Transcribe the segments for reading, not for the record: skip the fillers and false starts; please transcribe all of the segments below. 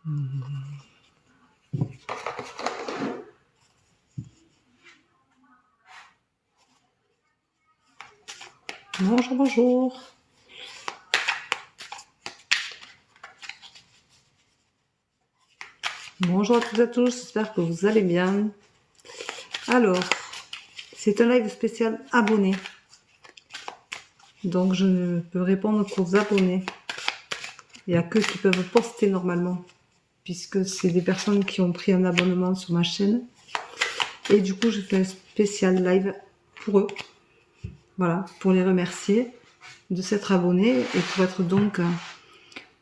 Bonjour, bonjour. Bonjour à toutes et à tous, j'espère que vous allez bien. Alors, c'est un live spécial abonnés. Donc, je ne peux répondre qu'aux abonnés. Il n'y a que qui peuvent poster normalement, puisque c'est des personnes qui ont pris un abonnement sur ma chaîne. Et du coup, je fais un spécial live pour eux. Voilà, pour les remercier de s'être abonnés et pour être donc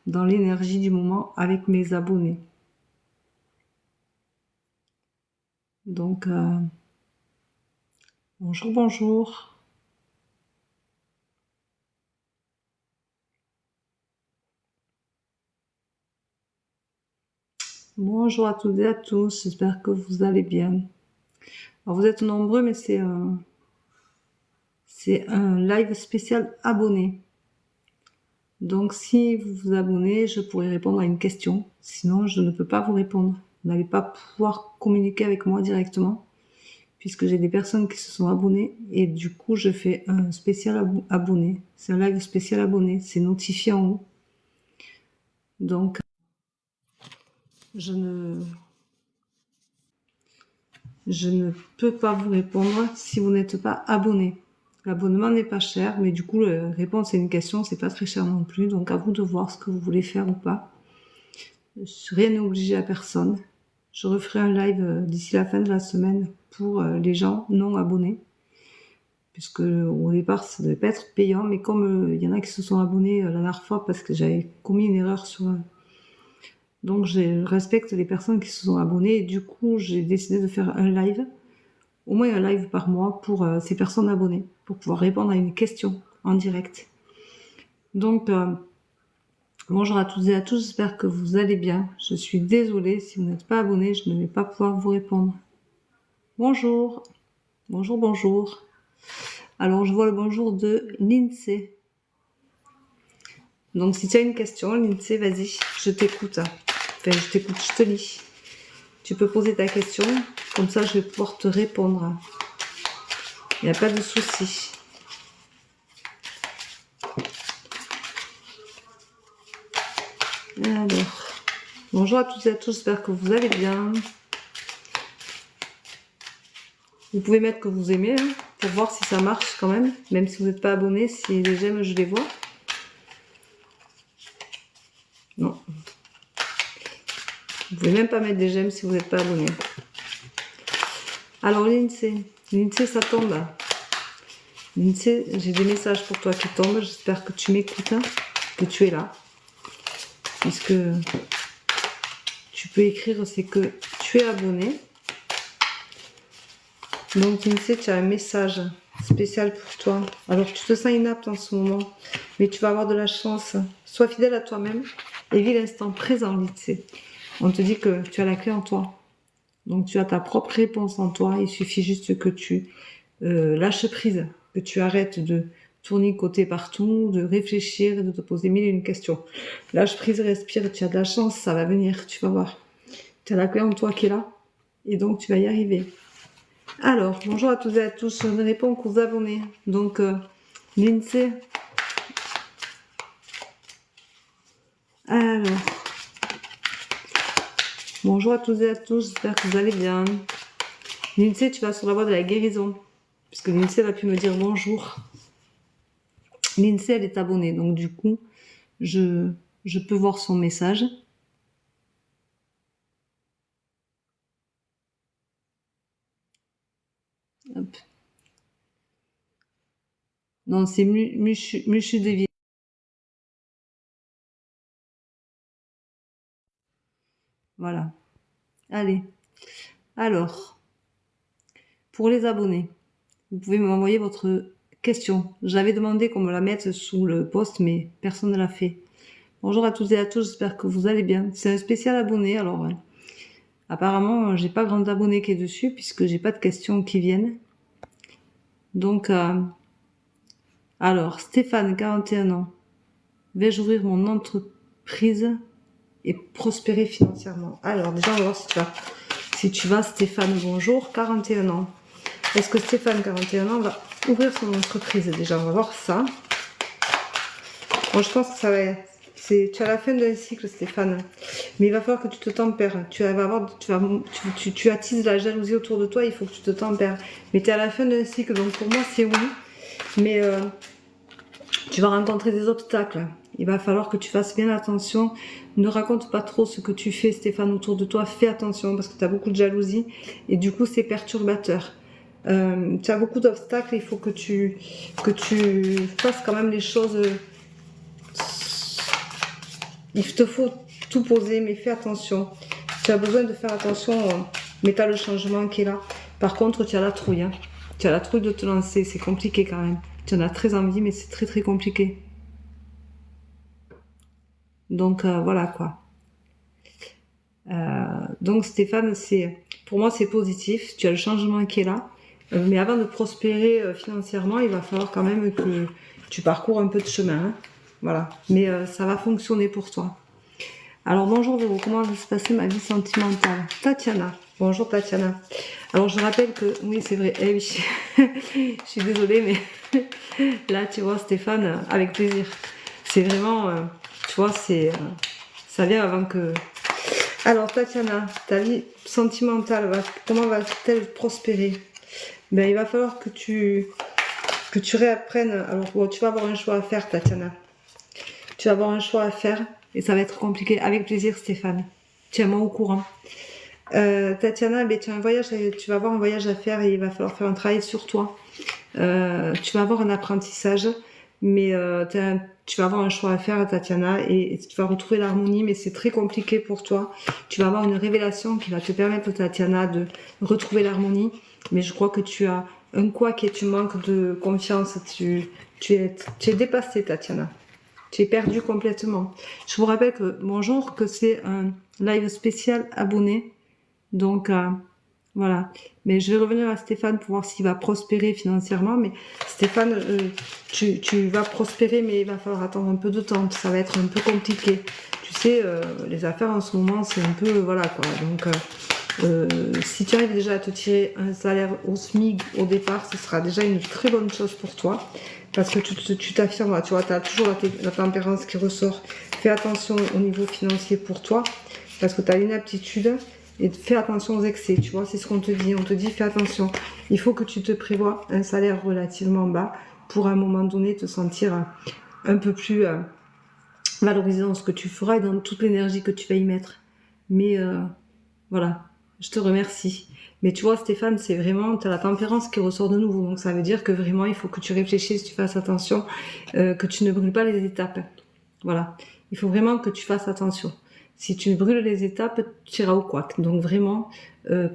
dans l'énergie du moment avec mes abonnés. Donc, bonjour, bonjour. Bonjour à toutes et à tous, j'espère que vous allez bien. Alors, vous êtes nombreux, mais c'est un live spécial abonné. Donc, si vous vous abonnez, je pourrai répondre à une question. Sinon, je ne peux pas vous répondre. Vous n'allez pas pouvoir communiquer avec moi directement, puisque j'ai des personnes qui se sont abonnées. Et du coup, je fais un spécial abonné. C'est un live spécial abonné. C'est notifié en haut. Donc, je ne peux pas vous répondre si vous n'êtes pas abonné. L'abonnement n'est pas cher, mais du coup, répondre à une question, c'est pas très cher non plus. Donc, à vous de voir ce que vous voulez faire ou pas. Rien n'est obligé à personne. Je referai un live d'ici la fin de la semaine pour les gens non abonnés. Puisque au départ, ça devait pas être payant, mais comme il y en a qui se sont abonnés la dernière fois parce que j'avais commis une erreur sur... Donc, je respecte les personnes qui se sont abonnées. Et du coup, j'ai décidé de faire un live, au moins un live par mois pour ces personnes abonnées, pour pouvoir répondre à une question en direct. Donc, bonjour à toutes et à tous, j'espère que vous allez bien. Je suis désolée, si vous n'êtes pas abonné, je ne vais pas pouvoir vous répondre. Bonjour, bonjour, bonjour. Alors, je vois le bonjour de Lindsay. Donc, si tu as une question, Lindsay, vas-y, je t'écoute. Enfin, je t'écoute, je te lis. Tu peux poser ta question, comme ça je vais pouvoir te répondre. Il n'y a pas de souci. Alors, bonjour à toutes et à tous, j'espère que vous allez bien. Vous pouvez mettre que vous aimez, hein, pour voir si ça marche quand même si vous n'êtes pas abonné, si les j'aime, je les vois. Non. Vous pouvez même pas mettre des j'aime si vous n'êtes pas abonné. Alors Lindsay, ça tombe. Lindsay, j'ai des messages pour toi qui tombent, j'espère que tu m'écoutes, hein, que tu es là. Puisque tu peux écrire, c'est que tu es abonné. Donc Lindsay, tu as un message spécial pour toi. Alors tu te sens inapte en ce moment, mais tu vas avoir de la chance. Sois fidèle à toi-même et vis l'instant présent, Lindsay. On te dit que tu as la clé en toi. Donc tu as ta propre réponse en toi. Il suffit juste que tu lâches prise, que tu arrêtes de tourner côté partout, de réfléchir et de te poser mille et une questions. Lâche prise, respire, tu as de la chance, ça va venir, tu vas voir. Tu as la clé en toi qui est là et donc tu vas y arriver. Alors, bonjour à toutes et à tous, je ne réponds qu'aux abonnés. Donc, Lindsay. Alors, bonjour à toutes et à tous, j'espère que vous allez bien. Lindsay, tu vas sur la voie de la guérison, puisque Lindsay va pu me dire bonjour. Lindsay, elle est abonnée, donc du coup, je peux voir son message. Hop. Non, c'est Muchu Devi. Voilà. Allez. Alors, pour les abonnés, vous pouvez m'envoyer votre question. J'avais demandé qu'on me la mette sous le post, mais personne ne l'a fait. Bonjour à toutes et à tous, j'espère que vous allez bien. C'est un spécial abonné, alors apparemment j'ai pas grand abonné qui est dessus puisque j'ai pas de questions qui viennent. Donc, alors Stéphane, 41 ans. Vais-je ouvrir mon entreprise et prospérer financièrement. Alors déjà, on va voir si tu vas, Stéphane, bonjour, 41 ans. Est-ce que Stéphane, 41 ans, va ouvrir son entreprise? Déjà, on va voir ça. Bon, je pense que ça va... Tu as la fin d'un cycle, Stéphane. Mais il va falloir que tu te tempères. Tu attises la jalousie autour de toi, il faut que tu te tempères. Mais tu es à la fin d'un cycle, donc pour moi, c'est oui. Mais tu vas rencontrer des obstacles. Il va falloir que tu fasses bien attention. Ne raconte pas trop ce que tu fais, Stéphane, autour de toi. Fais attention parce que tu as beaucoup de jalousie. Et du coup, c'est perturbateur. Tu as beaucoup d'obstacles. Il faut que tu fasses quand même les choses... Il te faut tout poser, mais fais attention. Tu as besoin de faire attention, mais tu as le changement qui est là. Par contre, tu as la trouille. Hein. Tu as la trouille de te lancer. C'est compliqué quand même. Tu en as très envie, mais c'est très très compliqué. Donc voilà quoi. Donc Stéphane, pour moi c'est positif. Tu as le changement qui est là. Mais avant de prospérer financièrement, il va falloir quand même que tu parcours un peu de chemin. Hein. Voilà. Mais ça va fonctionner pour toi. Alors bonjour Véro, comment va se passer ma vie sentimentale? Tatiana. Bonjour Tatiana. Alors je rappelle que, oui c'est vrai, eh oui, je suis désolée mais là tu vois Stéphane, avec plaisir. C'est vraiment, tu vois, ça vient avant que... Alors Tatiana, ta vie sentimentale, comment va-t-elle prospérer? Ben, il va falloir que tu réapprennes. Alors bon, tu vas avoir un choix à faire Tatiana. Tu vas avoir un choix à faire et ça va être compliqué. Avec plaisir Stéphane. Tiens-moi au courant. Tatiana, ben, tu vas avoir un voyage à faire et il va falloir faire un travail sur toi. Tu vas avoir un apprentissage, mais tu vas avoir un choix à faire, Tatiana, et tu vas retrouver l'harmonie, mais c'est très compliqué pour toi. Tu vas avoir une révélation qui va te permettre, Tatiana, de retrouver l'harmonie, mais je crois que tu as un couac et tu manques de confiance. Tu es dépassée, Tatiana. Tu es perdue complètement. Je vous rappelle que bonjour, que c'est un live spécial abonné. Donc voilà. Mais je vais revenir à Stéphane pour voir s'il va prospérer financièrement. Mais Stéphane, tu vas prospérer, mais il va falloir attendre un peu de temps. Ça va être un peu compliqué. Tu sais, les affaires en ce moment, c'est un peu... Voilà quoi. Donc si tu arrives déjà à te tirer un salaire au SMIC au départ, ce sera déjà une très bonne chose pour toi. Parce que tu t'affirmes, tu vois, tu as toujours la tempérance qui ressort. Fais attention au niveau financier pour toi, parce que tu as l'inaptitude, et fais attention aux excès, tu vois, c'est ce qu'on te dit. On te dit, fais attention. Il faut que tu te prévois un salaire relativement bas pour à un moment donné te sentir un peu plus valorisé dans ce que tu feras et dans toute l'énergie que tu vas y mettre. Mais voilà, je te remercie. Mais tu vois Stéphane, c'est vraiment, tu as la tempérance qui ressort de nouveau. Donc ça veut dire que vraiment, il faut que tu réfléchisses, tu fasses attention, que tu ne brûles pas les étapes. Voilà, il faut vraiment que tu fasses attention. Si tu brûles les étapes, tu iras au couac. Donc vraiment,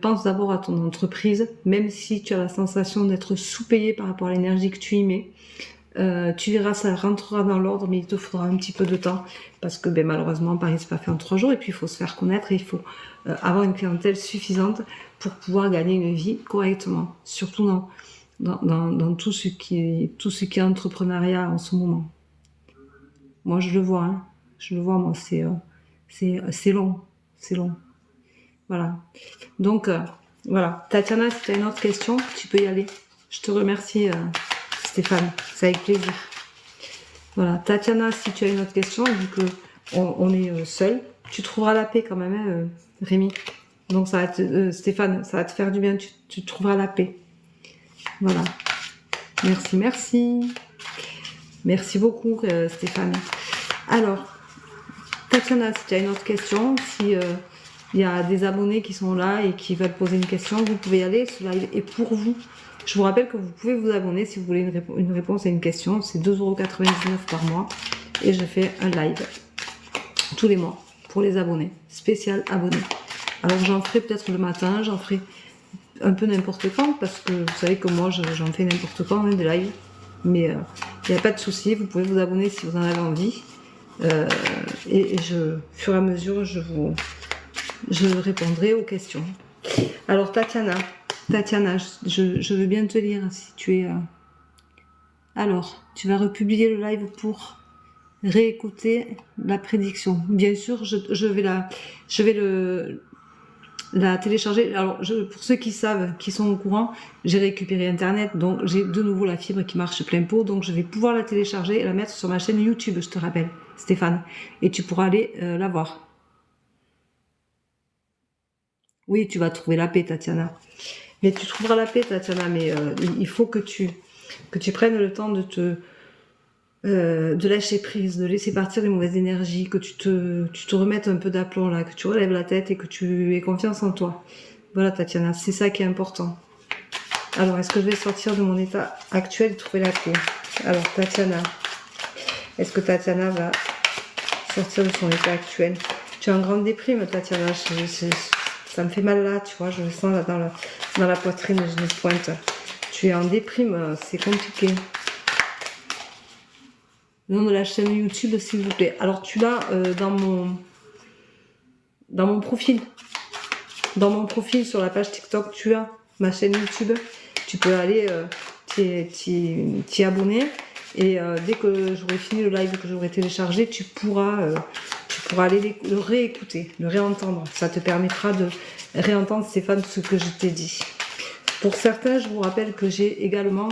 pense d'abord à ton entreprise, même si tu as la sensation d'être sous-payé par rapport à l'énergie que tu y mets. Tu verras, ça rentrera dans l'ordre, mais il te faudra un petit peu de temps parce que malheureusement Paris c'est pas fait en 3 jours et puis il faut se faire connaître et il faut avoir une clientèle suffisante pour pouvoir gagner une vie correctement, surtout dans tout ce qui est entrepreneuriat en ce moment. Moi je le vois, hein. Je le vois, moi c'est long, voilà. Donc voilà, Tatiana, si tu as une autre question, tu peux y aller. Je te remercie Stéphane, c'est avec plaisir. Voilà, Tatiana, si tu as une autre question, vu que on est seul, tu trouveras la paix quand même, hein, Rémi. Donc ça va Stéphane, ça va te faire du bien, tu trouveras la paix. Voilà. Merci. Merci beaucoup, Stéphane. Alors, Tatiana, si tu as une autre question, si il y a des abonnés qui sont là et qui veulent poser une question, vous pouvez y aller, ce live est pour vous. Je vous rappelle que vous pouvez vous abonner si vous voulez une réponse à une question. C'est 2,99 € par mois. Et je fais un live tous les mois pour les abonnés. Spécial abonnés. Alors j'en ferai peut-être le matin, j'en ferai un peu n'importe quand. Parce que vous savez que moi j'en fais n'importe quand, des lives. Mais il n'y a pas de souci. Vous pouvez vous abonner si vous en avez envie. Et au fur et à mesure, je répondrai aux questions. Alors Tatiana, je veux bien te lire si tu es... Alors, tu vas republier le live pour réécouter la prédiction. Bien sûr, je vais la télécharger. Alors, pour ceux qui savent, qui sont au courant, j'ai récupéré Internet, donc j'ai de nouveau la fibre qui marche plein pot, donc je vais pouvoir la télécharger et la mettre sur ma chaîne YouTube, je te rappelle, Stéphane. Et tu pourras aller la voir. Oui, tu vas trouver la paix, Tatiana. Mais tu trouveras la paix, Tatiana, mais il faut que tu prennes le temps de lâcher prise, de laisser partir les mauvaises énergies, que tu te remettes un peu d'aplomb là, que tu relèves la tête et que tu aies confiance en toi. Voilà, Tatiana, c'est ça qui est important. Alors, est-ce que je vais sortir de mon état actuel et trouver la paix? Alors, Tatiana, est-ce que Tatiana va sortir de son état actuel? Tu es en grande déprime, Tatiana. Ça me fait mal là, tu vois, je le sens là dans la poitrine, je me pointe. Tu es en déprime, c'est compliqué. Le nom de la chaîne YouTube, s'il vous plaît. Alors, tu l'as dans mon profil. Dans mon profil sur la page TikTok, tu as ma chaîne YouTube. Tu peux aller t'y abonner. Et dès que j'aurai fini le live que j'aurai téléchargé, tu pourras aller le réécouter, le réentendre. Ça te permettra de réentendre, Stéphane, ce que je t'ai dit. Pour certains, je vous rappelle que j'ai également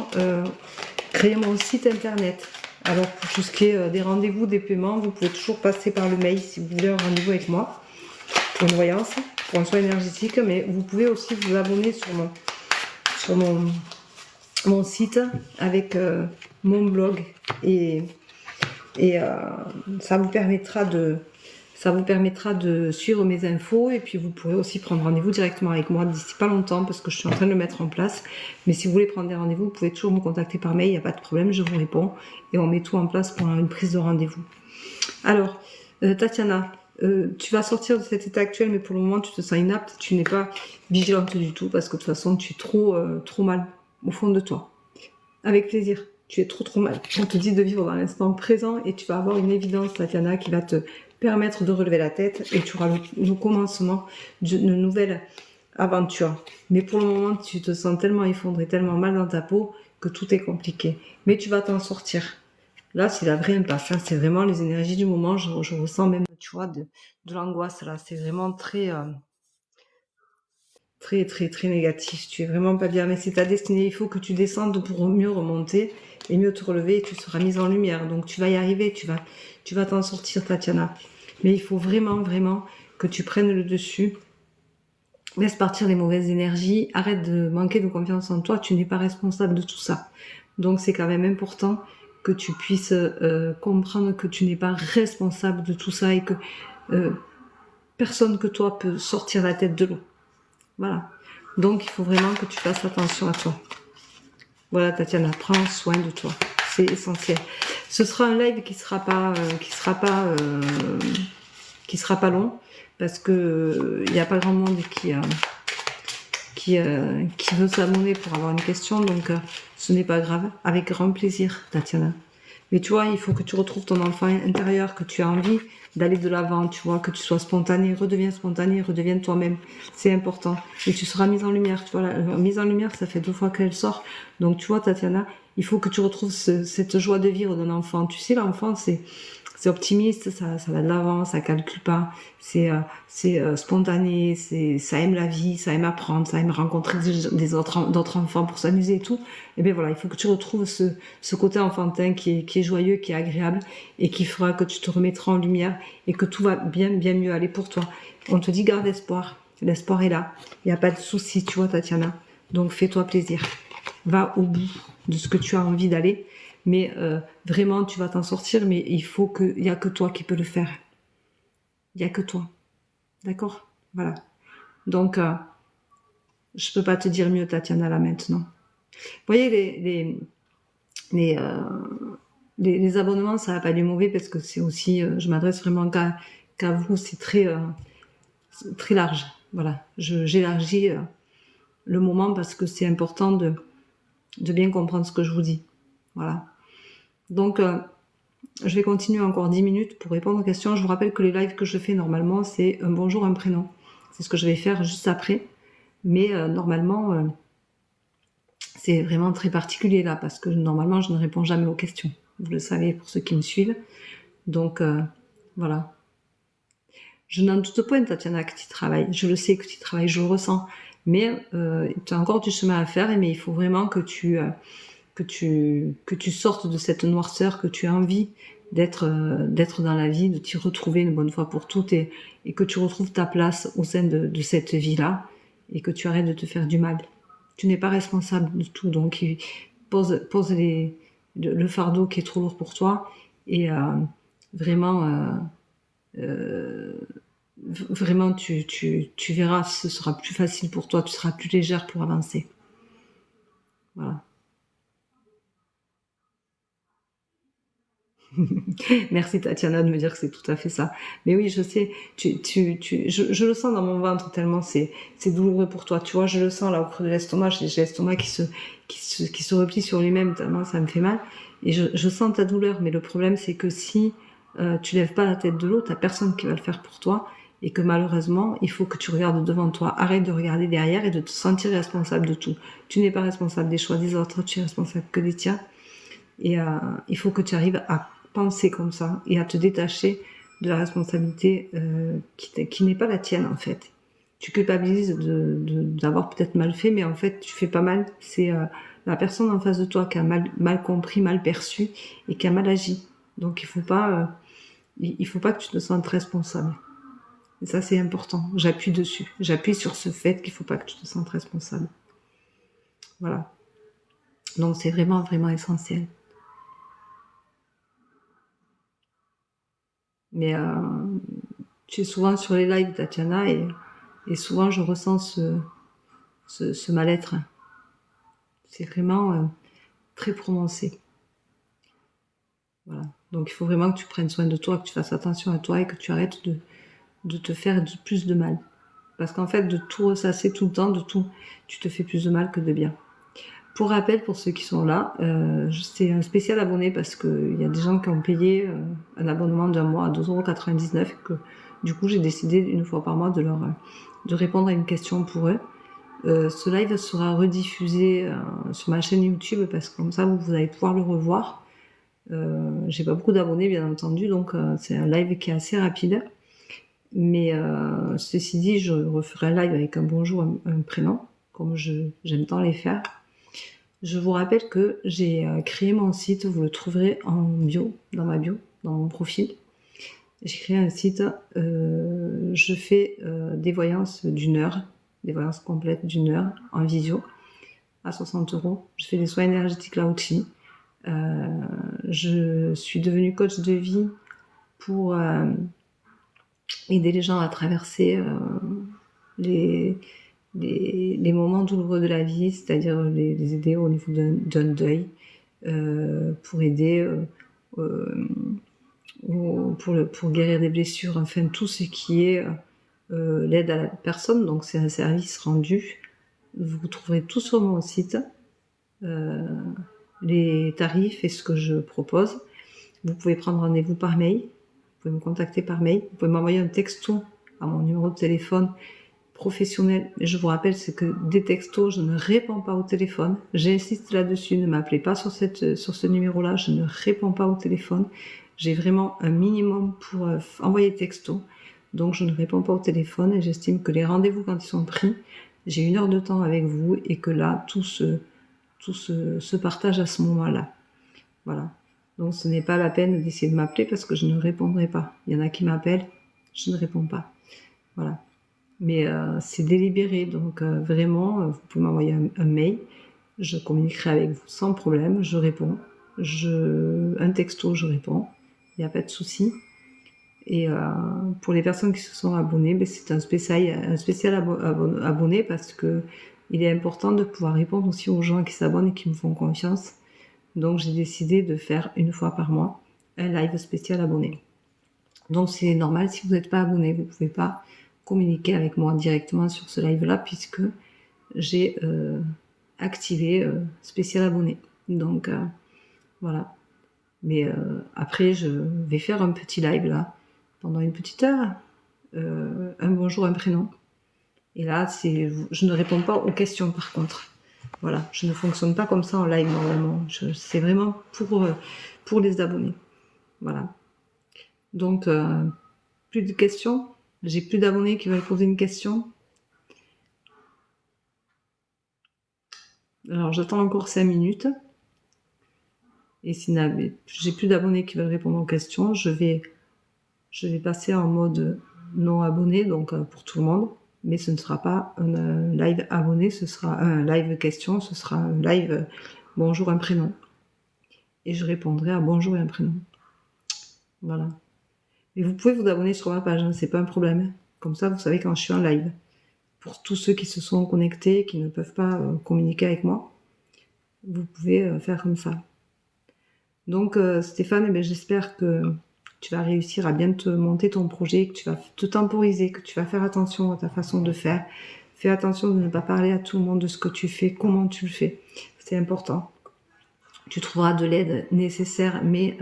créé mon site internet. Alors, pour tout ce qui est des rendez-vous, des paiements, vous pouvez toujours passer par le mail si vous voulez un rendez-vous avec moi pour une voyance, pour un soin énergétique. Mais vous pouvez aussi vous abonner sur mon site avec mon blog et ça vous permettra de suivre mes infos et puis vous pourrez aussi prendre rendez-vous directement avec moi d'ici pas longtemps parce que je suis en train de le mettre en place. Mais si vous voulez prendre des rendez-vous, vous pouvez toujours me contacter par mail, il n'y a pas de problème, je vous réponds et on met tout en place pour une prise de rendez-vous. Alors, Tatiana, tu vas sortir de cet état actuel, mais pour le moment, tu te sens inapte, tu n'es pas vigilante du tout parce que de toute façon, tu es trop mal au fond de toi. Avec plaisir. Tu es trop mal. On te dit de vivre dans l'instant présent et tu vas avoir une évidence, Tatiana, qui va te permettre de relever la tête et tu auras le commencement d'une nouvelle aventure. Mais pour le moment, tu te sens tellement effondré, tellement mal dans ta peau que tout est compliqué. Mais tu vas t'en sortir. Là, c'est la vraie impasse. Hein. C'est vraiment les énergies du moment. Je ressens même, tu vois, de l'angoisse là. C'est vraiment très négatif. Tu es vraiment pas bien. Mais c'est ta destinée. Il faut que tu descendes pour mieux remonter et mieux te relever. Et tu seras mise en lumière. Donc tu vas y arriver. Tu vas t'en sortir, Tatiana. Mais il faut vraiment que tu prennes le dessus. Laisse partir les mauvaises énergies. Arrête de manquer de confiance en toi. Tu n'es pas responsable de tout ça. Donc c'est quand même important que tu puisses comprendre que tu n'es pas responsable de tout ça et que personne que toi peut sortir la tête de l'eau. Voilà. Donc il faut vraiment que tu fasses attention à toi. Voilà, Tatiana, prends soin de toi. C'est essentiel. Ce sera un live qui sera pas long parce que il n'y a pas grand monde qui veut s'abonner pour avoir une question, donc ce n'est pas grave, avec grand plaisir, Tatiana. Mais tu vois, il faut que tu retrouves ton enfant intérieur, que tu as envie d'aller de l'avant, tu vois, que tu sois spontané, redeviens toi-même, c'est important. Et tu seras mise en lumière, tu vois, la mise en lumière, ça fait 2 fois qu'elle sort. Donc tu vois, Tatiana, il faut que tu retrouves cette joie de vivre d'un enfant. Tu sais, l'enfant, c'est optimiste, ça va de l'avant, ça calcule pas, c'est spontané, ça aime la vie, ça aime apprendre, ça aime rencontrer d'autres enfants pour s'amuser et tout. Et bien voilà, il faut que tu retrouves ce côté enfantin qui est joyeux, qui est agréable et qui fera que tu te remettras en lumière et que tout va bien mieux aller pour toi. On te dit garde espoir, l'espoir est là, il n'y a pas de souci, tu vois, Tatiana. Donc fais-toi plaisir, va au bout de ce que tu as envie d'aller. Mais vraiment, tu vas t'en sortir, mais il y a que toi qui peux le faire. Il y a que toi. D'accord? Voilà. Donc, je peux pas te dire mieux, Tatiana, là, maintenant. Vous voyez, les abonnements, ça n'a pas du mauvais, parce que c'est aussi, je m'adresse vraiment qu'à vous, c'est très large. Voilà. J'élargis le moment parce que c'est important de bien comprendre ce que je vous dis. Voilà. Donc, je vais continuer encore 10 minutes pour répondre aux questions. Je vous rappelle que les lives que je fais normalement, c'est un bonjour, un prénom. C'est ce que je vais faire juste après. Mais normalement, c'est vraiment très particulier là, parce que normalement, je ne réponds jamais aux questions. Vous le savez pour ceux qui me suivent. Donc, voilà. Je n'en doute point, Tatiana, que tu travailles. Je le sais que tu travailles, je le ressens. Mais tu as encore du chemin à faire, mais il faut vraiment que tu sortes de cette noirceur, que tu as envie d'être dans la vie, de t'y retrouver une bonne fois pour toutes et que tu retrouves ta place au sein de cette vie-là et que tu arrêtes de te faire du mal. Tu n'es pas responsable de tout, donc pose le fardeau qui est trop lourd pour toi et vraiment vraiment tu verras, ce sera plus facile pour toi, tu seras plus légère pour avancer. Voilà. Merci Tatiana de me dire que c'est tout à fait ça. Mais oui, je sais, je le sens dans mon ventre tellement c'est douloureux pour toi. Tu vois, je le sens là au creux de l'estomac, j'ai l'estomac qui se replie sur lui-même tellement ça me fait mal. Et je sens ta douleur, mais le problème c'est que si tu lèves pas la tête de l'eau, t'as personne qui va le faire pour toi. Et que malheureusement, il faut que tu regardes devant toi. Arrête de regarder derrière et de te sentir responsable de tout. Tu n'es pas responsable des choix des autres, tu es responsable que des tiens. Et il faut que tu arrives à penser comme ça et à te détacher de la responsabilité qui n'est pas la tienne en fait. Tu culpabilises d'avoir peut-être mal fait, mais en fait tu fais pas mal. C'est la personne en face de toi qui a mal compris, mal perçu et qui a mal agi. Donc il faut pas que tu te sentes responsable. Et ça c'est important. J'appuie dessus. J'appuie sur ce fait qu'il faut pas que tu te sentes responsable. Voilà. Donc c'est vraiment vraiment essentiel. Mais tu es souvent sur les lives, Tatiana, et souvent je ressens ce mal-être. C'est vraiment très prononcé. Voilà. Donc il faut vraiment que tu prennes soin de toi, que tu fasses attention à toi et que tu arrêtes de te faire plus de mal. Parce qu'en fait, de tout ressasser tout le temps, tu te fais plus de mal que de bien. Pour rappel, pour ceux qui sont là, c'est un spécial abonné parce qu'il y a des gens qui ont payé un abonnement d'un mois à 2,99 € et que du coup j'ai décidé une fois par mois de répondre à une question pour eux. Ce live sera rediffusé sur ma chaîne YouTube parce que comme ça vous allez pouvoir le revoir. J'ai pas beaucoup d'abonnés bien entendu, donc c'est un live qui est assez rapide. Mais ceci dit, je referai un live avec un bonjour, un prénom, comme j'aime tant les faire. Je vous rappelle que j'ai créé mon site, vous le trouverez en bio, dans mon profil. J'ai créé un site, je fais des voyances d'une heure, des voyances complètes d'une heure en visio à 60 €. Je fais des soins énergétiques là aussi. Je suis devenue coach de vie pour aider les gens à traverser les moments douloureux de la vie, c'est-à-dire les aider au niveau d'un deuil, pour aider pour guérir des blessures, enfin tout ce qui est l'aide à la personne. Donc c'est un service rendu. Vous trouverez tout sur mon site, les tarifs et ce que je propose. Vous pouvez prendre rendez-vous par mail, vous pouvez me contacter par mail, vous pouvez m'envoyer un texto à mon numéro de téléphone professionnel. Je vous rappelle, c'est que des textos, je ne réponds pas au téléphone. J'insiste là-dessus, ne m'appelez pas sur ce numéro-là, je ne réponds pas au téléphone. J'ai vraiment un minimum pour envoyer texto, donc je ne réponds pas au téléphone et j'estime que les rendez-vous quand ils sont pris, j'ai 1 heure de temps avec vous et que là, tout se partage à ce moment-là. Voilà. Donc ce n'est pas la peine d'essayer de m'appeler parce que je ne répondrai pas. Il y en a qui m'appellent, je ne réponds pas. Voilà. Mais c'est délibéré, donc vraiment, vous pouvez m'envoyer un mail, je communiquerai avec vous sans problème, je réponds. Un texto, je réponds, il n'y a pas de souci. Et pour les personnes qui se sont abonnées, ben, c'est un spécial abonné parce que il est important de pouvoir répondre aussi aux gens qui s'abonnent et qui me font confiance. Donc j'ai décidé de faire 1 fois par mois un live spécial abonné. Donc c'est normal, si vous n'êtes pas abonné, vous ne pouvez pas communiquer avec moi directement sur ce live-là puisque j'ai activé spécial abonné. Donc voilà. Mais après, je vais faire un petit live là, pendant une petite heure, un bonjour, un prénom. Et là, je ne réponds pas aux questions par contre. Voilà, je ne fonctionne pas comme ça en live normalement. C'est vraiment pour les abonnés. Voilà. Donc, plus de questions. J'ai plus d'abonnés qui veulent poser une question. Alors, j'attends encore 5 minutes. Et si j'ai plus d'abonnés qui veulent répondre aux questions, je vais passer en mode non abonné, donc pour tout le monde. Mais ce ne sera pas un live abonné, ce sera un live question, ce sera un live bonjour un prénom. Et je répondrai à bonjour et un prénom. Voilà. Et vous pouvez vous abonner sur ma page, hein, c'est pas un problème. Comme ça, vous savez quand je suis en live. Pour tous ceux qui se sont connectés, qui ne peuvent pas communiquer avec moi, vous pouvez faire comme ça. Donc Stéphane, eh bien, j'espère que tu vas réussir à bien te monter ton projet, que tu vas te temporiser, que tu vas faire attention à ta façon de faire. Fais attention de ne pas parler à tout le monde de ce que tu fais, comment tu le fais. C'est important. Tu trouveras de l'aide nécessaire, mais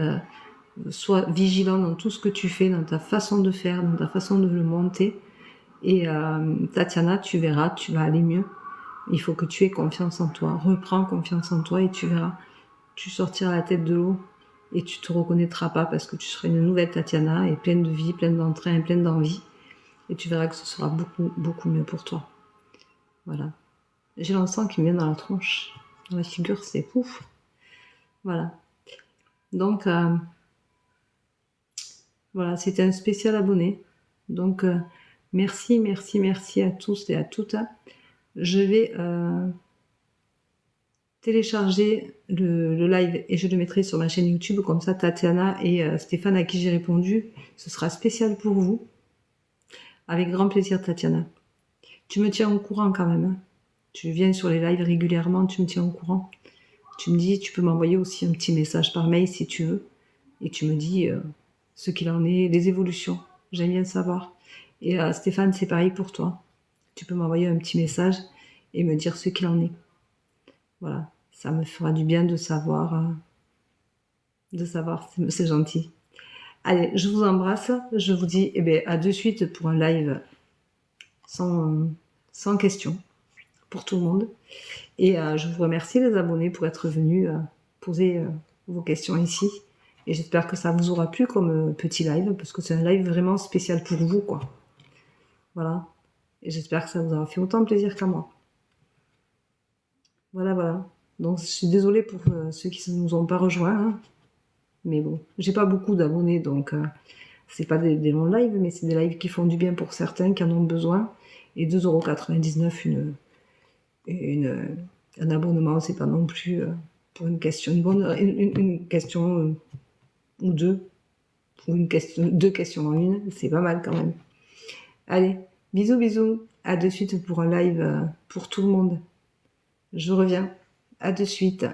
sois vigilant dans tout ce que tu fais, dans ta façon de faire, dans ta façon de le monter. Et Tatiana, tu verras, tu vas aller mieux. Il faut que tu aies confiance en toi. Reprends confiance en toi et tu verras. Tu sortiras la tête de l'eau et tu te reconnaîtras pas parce que tu seras une nouvelle Tatiana et pleine de vie, pleine d'entrain et pleine d'envie. Et tu verras que ce sera beaucoup, beaucoup mieux pour toi. Voilà. J'ai l'encens qui me vient dans la tronche. Dans la figure, c'est pouf. Voilà. Donc, voilà, c'était un spécial abonné. Donc, merci, merci, merci à tous et à toutes. Je vais télécharger le live et je le mettrai sur ma chaîne YouTube. Comme ça, Tatiana et Stéphane, à qui j'ai répondu, ce sera spécial pour vous. Avec grand plaisir, Tatiana. Tu me tiens au courant quand même. Hein. Tu viens sur les lives régulièrement, tu me tiens au courant. Tu me dis, tu peux m'envoyer aussi un petit message par mail si tu veux. Et tu me dis ce qu'il en est, les évolutions. J'aime bien savoir. Et Stéphane, c'est pareil pour toi. Tu peux m'envoyer un petit message et me dire ce qu'il en est. Voilà, ça me fera du bien de savoir. C'est gentil. Allez, je vous embrasse. Je vous dis à de suite pour un live sans questions pour tout le monde. Et je vous remercie les abonnés pour être venus poser vos questions ici. Et j'espère que ça vous aura plu comme petit live, parce que c'est un live vraiment spécial pour vous, quoi. Voilà. Et j'espère que ça vous aura fait autant plaisir qu'à moi. Voilà, voilà. Donc, je suis désolée pour ceux qui ne nous ont pas rejoints. Hein. Mais bon, j'ai pas beaucoup d'abonnés, donc c'est pas des longs lives, mais c'est des lives qui font du bien pour certains qui en ont besoin. Et 2,99 € un abonnement, c'est pas non plus pour une question, une question ou deux, ou deux questions en une, c'est pas mal quand même. Allez, bisous, bisous. À de suite pour un live pour tout le monde. Je reviens. À de suite.